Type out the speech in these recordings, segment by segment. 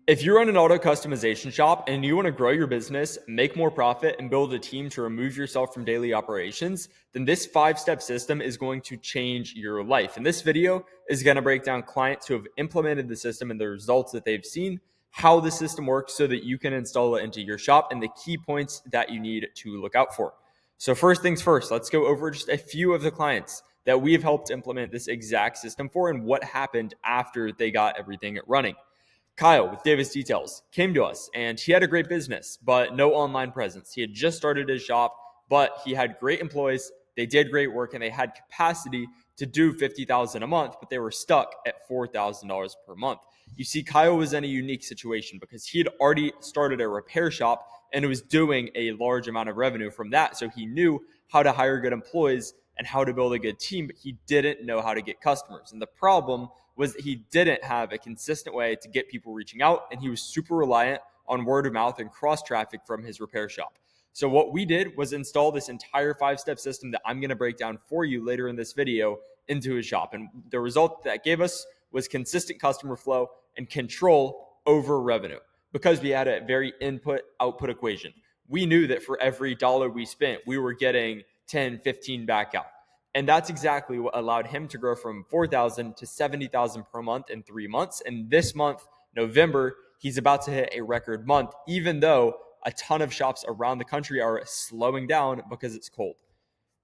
If you're in an auto customization shop and you want to grow your business, make more profit, and build a team to remove yourself from daily operations, then this 5-step system is going to change your life. And this video is going to break down clients who have implemented the system and the results that they've seen, how the system works so that you can install it into your shop, and the key points that you need to look out for. So first things first, let's go over just a few of the clients that we've helped implement this exact system for and what happened after they got everything running. Kyle with Davis Details came to us and he had a great business, but no online presence. He had just started his shop, but he had great employees. They did great work and they had capacity to do $50,000 a month, but they were stuck at $4,000 per month. You see, Kyle was in a unique situation because he had already started a repair shop and was doing a large amount of revenue from that. So he knew how to hire good employees and how to build a good team, but he didn't know how to get customers. And the problem was that he didn't have a consistent way to get people reaching out, and he was super reliant on word of mouth and cross traffic from his repair shop. So what we did was install this entire 5-step system that I'm going to break down for you later in this video into his shop. And the result that gave us was consistent customer flow and control over revenue because we had a very input-output equation. We knew that for every dollar we spent, we were getting 10, 15 back out. And that's exactly what allowed him to grow from $4,000 to $70,000 per month in 3 months. And this month, November, he's about to hit a record month, even though a ton of shops around the country are slowing down because it's cold.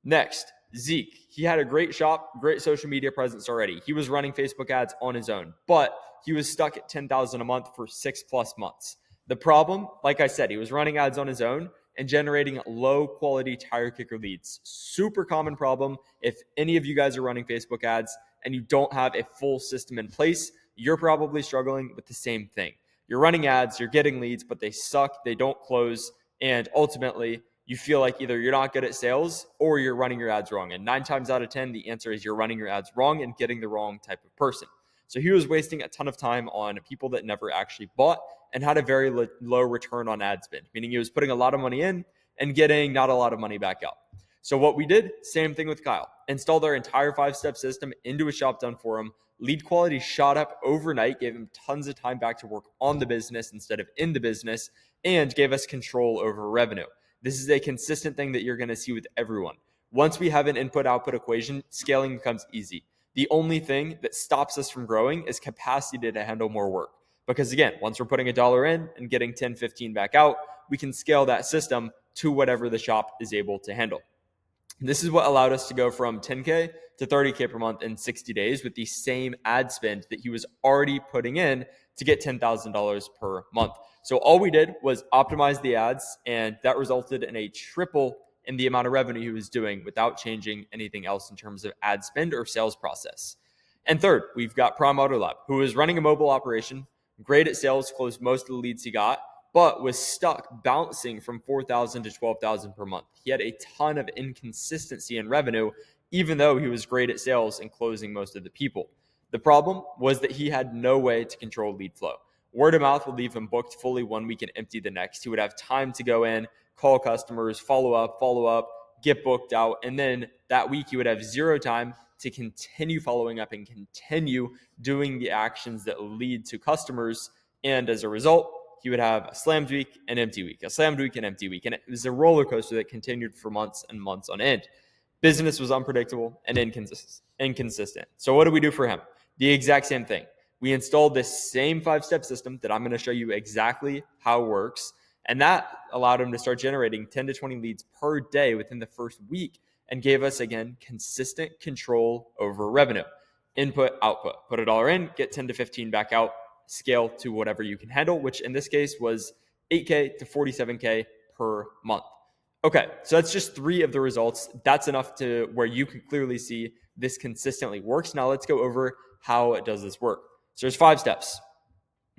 Next, Zeke. He had a great shop, great social media presence already. He was running Facebook ads on his own, but he was stuck at $10,000 a month for 6+ months. The problem, like I said, he was running ads on his own and generating low quality tire kicker leads. Super common problem. If any of you guys are running Facebook ads and you don't have a full system in place, you're probably struggling with the same thing. You're running ads, you're getting leads, but they suck, they don't close, and ultimately you feel like either you're not good at sales or you're running your ads wrong. And 9 times out of 10, the answer is you're running your ads wrong and getting the wrong type of person. So he was wasting a ton of time on people that never actually bought and had a very low return on ad spend, meaning he was putting a lot of money in and getting not a lot of money back out. So what we did, same thing with Kyle, installed our entire 5-step system into a shop done for him. Lead quality shot up overnight, gave him tons of time back to work on the business instead of in the business, and gave us control over revenue. This is a consistent thing that you're going to see with everyone. Once we have an input-output equation, scaling becomes easy. The only thing that stops us from growing is capacity to handle more work. Because again, once we're putting $1 in and getting 10, 15 back out, we can scale that system to whatever the shop is able to handle. This is what allowed us to go from 10K to 30K per month in 60 days with the same ad spend that he was already putting in to get $10,000 per month. So all we did was optimize the ads, and that resulted in a triple in the amount of revenue he was doing without changing anything else in terms of ad spend or sales process. And third, we've got Prime Auto Lab, who is running a mobile operation, great at sales, closed most of the leads he got, but was stuck bouncing from $4,000 to $12,000 per month. He had a ton of inconsistency in revenue, even though he was great at sales and closing most of the people. The problem was that he had no way to control lead flow. Word of mouth would leave him booked fully 1 week and empty the next. He would have time to go in, call customers, follow up, get booked out. And then that week he would have zero time to continue following up and continue doing the actions that lead to customers. And as a result, he would have a slammed week, an empty week, a slammed week, an empty week. And it was a roller coaster that continued for months and months on end. Business was unpredictable and inconsistent. So what do we do for him? The exact same thing. We installed this same 5-step system that I'm going to show you exactly how it works. And that allowed him to start generating 10 to 20 leads per day within the first week and gave us, again, consistent control over revenue. Input, output. Put $1 in, get 10 to 15 back out, scale to whatever you can handle, which in this case was 8K to 47K per month. Okay, so that's just 3 of the results. That's enough to where you can clearly see this consistently works. Now let's go over how it does this work. So there's 5 steps.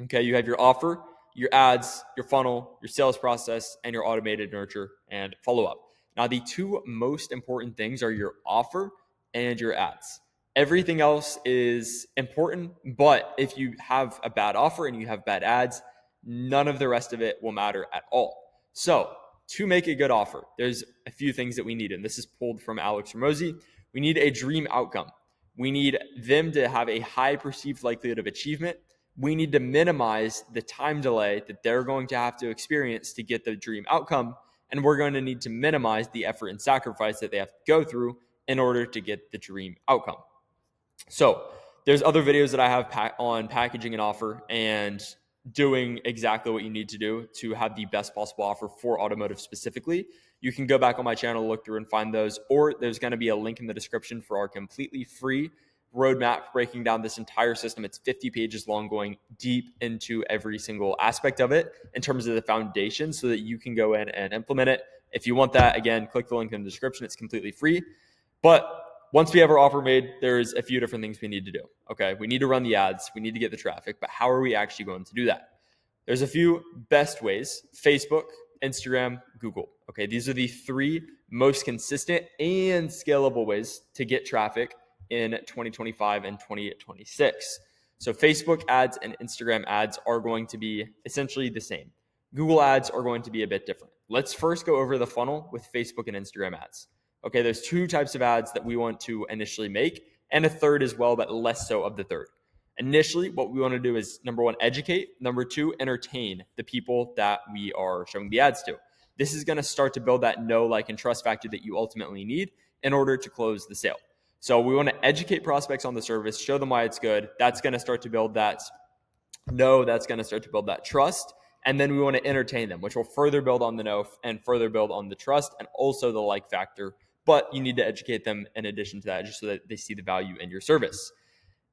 Okay, you have your offer, your ads, your funnel, your sales process, and your automated nurture and follow-up. Now, the 2 most important things are your offer and your ads. Everything else is important, but if you have a bad offer and you have bad ads, none of the rest of it will matter at all. So to make a good offer, there's a few things that we need, and this is pulled from Alex Ramosi. We need a dream outcome. We need them to have a high perceived likelihood of achievement. we need to minimize the time delay that they're going to have to experience to get the dream outcome. And we're going to need to minimize the effort and sacrifice that they have to go through in order to get the dream outcome. So there's other videos that I have on packaging an offer and doing exactly what you need to do to have the best possible offer for automotive specifically. You can go back on my channel, look through and find those, or there's going to be a link in the description for our completely free roadmap breaking down this entire system. It's 50 pages long, going deep into every single aspect of it in terms of the foundation so that you can go in and implement it. If you want that, again, click the link in the description. It's completely free. But once we have our offer made, there's a few different things we need to do. Okay, we need to run the ads, we need to get the traffic, but how are we actually going to do that? There's a few best ways: Facebook, Instagram, Google. Okay, these are the three most consistent and scalable ways to get traffic in 2025 and 2026. So Facebook ads and Instagram ads are going to be essentially the same. Google ads are going to be a bit different. Let's first go over the funnel with Facebook and Instagram ads. Okay, there's two types of ads that we want to initially make, and a third as well, but less so of the third. Initially, what we want to do is, number one, educate. Number two, entertain the people that we are showing the ads to. This is going to start to build that know, like, and trust factor that you ultimately need in order to close the sale. So we want to educate prospects on the service, show them why it's good. That's going to start to build that know, that's going to start to build that trust. And then we want to entertain them, which will further build on the know and further build on the trust and also the like factor. But you need to educate them in addition to that, just so that they see the value in your service.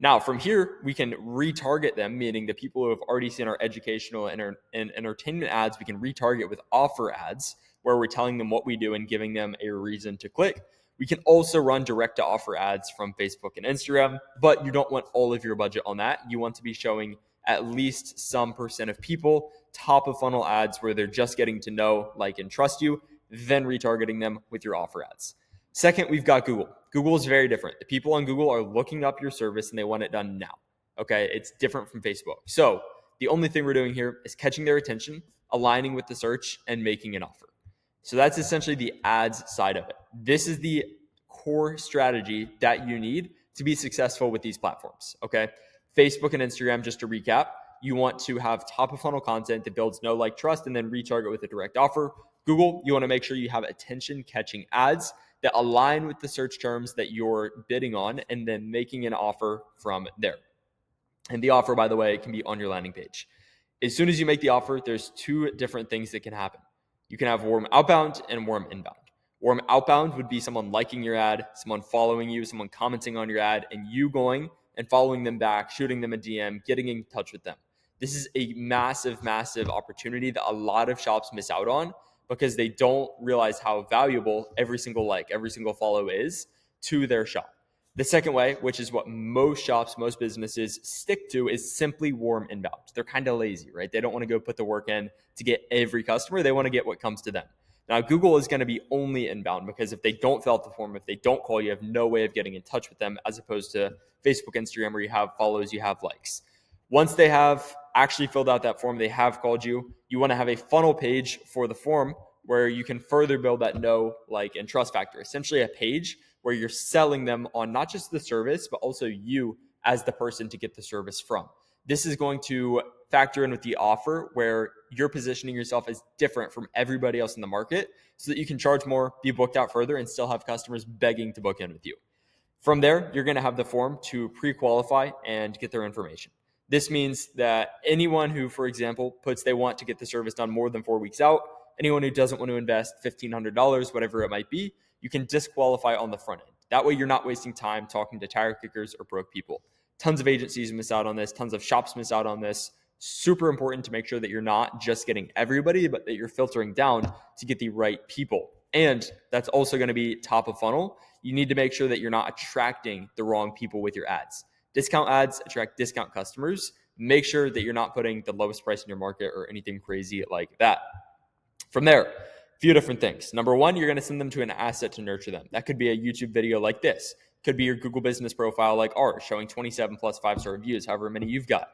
Now, from here, we can retarget them, meaning the people who have already seen our educational and entertainment ads, we can retarget with offer ads, where we're telling them what we do and giving them a reason to click. We can also run direct to offer ads from Facebook and Instagram, but you don't want all of your budget on that. You want to be showing at least some percent of people top of funnel ads where they're just getting to know, like, and trust you, then retargeting them with your offer ads. Second, we've got Google. Google is very different. The people on Google are looking up your service and they want it done now. Okay, it's different from Facebook. So the only thing we're doing here is catching their attention, aligning with the search, and making an offer. So that's essentially the ads side of it. This is the core strategy that you need to be successful with these platforms. Okay, Facebook and Instagram, just to recap, you want to have top of funnel content that builds know, like, trust, and then retarget with a direct offer. Google, you want to make sure you have attention catching ads that align with the search terms that you're bidding on, and then making an offer from there. And the offer, by the way, can be on your landing page. As soon as you make the offer, there's two different things that can happen. You can have warm outbound and warm inbound. Warm outbound would be someone liking your ad, someone following you, someone commenting on your ad, and you going and following them back, shooting them a DM, getting in touch with them. This is a massive, massive opportunity that a lot of shops miss out on because they don't realize how valuable every single like, every single follow is to their shop. The second way, which is what most shops, most businesses stick to, is simply warm inbound. They're kind of lazy, right? They don't want to go put the work in to get every customer. They want to get what comes to them. Now, Google is going to be only inbound because if they don't fill out the form, if they don't call, you have no way of getting in touch with them, as opposed to Facebook, Instagram, where you have follows, you have likes. Once they have actually filled out that form, they have called you, you want to have a funnel page for the form where you can further build that know, like, and trust factor. Essentially a page where you're selling them on not just the service, but also you as the person to get the service from. This is going to factor in with the offer where you're positioning yourself as different from everybody else in the market so that you can charge more, be booked out further, and still have customers begging to book in with you. From there, you're going to have the form to pre-qualify and get their information. This means that anyone who, for example, puts they want to get the service done more than 4 weeks out, anyone who doesn't want to invest $1,500, whatever it might be, you can disqualify on the front end. That way you're not wasting time talking to tire kickers or broke people. Tons of agencies miss out on this. Tons of shops miss out on this. Super important to make sure that you're not just getting everybody, but that you're filtering down to get the right people. And that's also going to be top of funnel. You need to make sure that you're not attracting the wrong people with your ads. Discount ads attract discount customers. Make sure that you're not putting the lowest price in your market or anything crazy like that. From there, a few different things. Number one, you're going to send them to an asset to nurture them. That could be a YouTube video like this. Could be your Google business profile like ours, showing 27 plus 5-star reviews, however many you've got.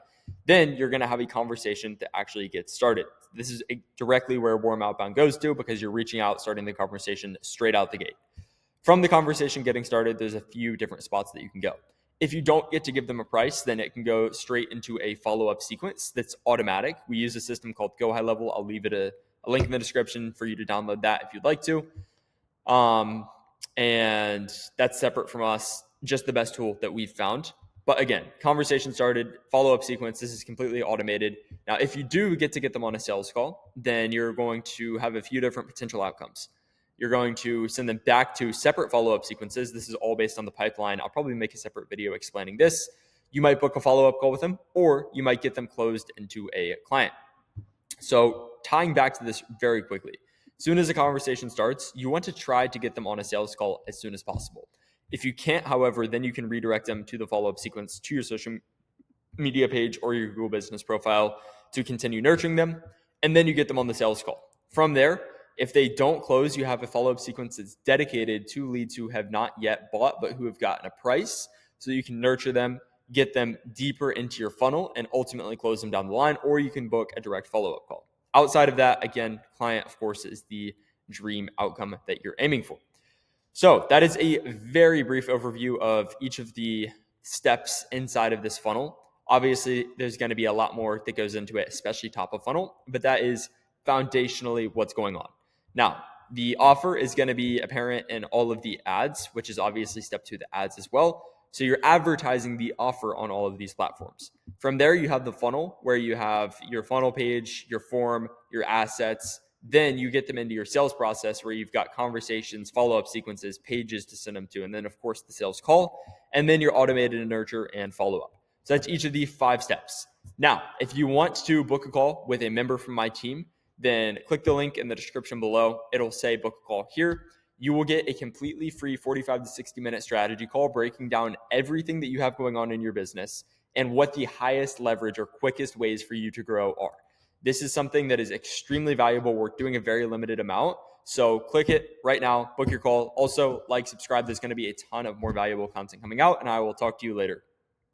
Then you're going to have a conversation to actually get started. This is directly where warm outbound goes to, because you're reaching out, starting the conversation straight out the gate. From the conversation getting started, there's a few different spots that you can go. If you don't get to give them a price, then it can go straight into a follow-up sequence that's automatic. We use a system called Go High Level. I'll leave it a link in the description for you to download that if you'd like to. And that's separate from us, just the best tool that we've found. But again, conversation started, follow-up sequence, this is completely automated. Now, if you do get to get them on a sales call, then you're going to have a few different potential outcomes. You're going to send them back to separate follow-up sequences. This is all based on the pipeline. I'll probably make a separate video explaining this. You might book a follow-up call with them, or you might get them closed into a client. So tying back to this very quickly, as soon as a conversation starts, you want to try to get them on a sales call as soon as possible. If you can't, however, then you can redirect them to the follow-up sequence to your social media page or your Google business profile to continue nurturing them, and then you get them on the sales call. From there, if they don't close, you have a follow-up sequence that's dedicated to leads who have not yet bought but who have gotten a price, so you can nurture them, get them deeper into your funnel, and ultimately close them down the line, or you can book a direct follow-up call. Outside of that, again, client, of course, is the dream outcome that you're aiming for. So that is a very brief overview of each of the steps inside of this funnel. Obviously, there's going to be a lot more that goes into it, especially top of funnel, but that is foundationally what's going on. Now, the offer is going to be apparent in all of the ads, which is obviously step 2, the ads as well. So you're advertising the offer on all of these platforms. From there, you have the funnel where you have your funnel page, your form, your assets. Then you get them into your sales process where you've got conversations, follow-up sequences, pages to send them to, and then of course the sales call, and then your automated nurture and follow-up. So that's each of the 5 steps. Now, if you want to book a call with a member from my team, then click the link in the description below. It'll say book a call here. You will get a completely free 45 to 60-minute strategy call breaking down everything that you have going on in your business and what the highest leverage or quickest ways for you to grow are. This is something that is extremely valuable. We're doing a very limited amount. So click it right now, book your call. Also, like, subscribe. There's going to be a ton of more valuable content coming out, and I will talk to you later.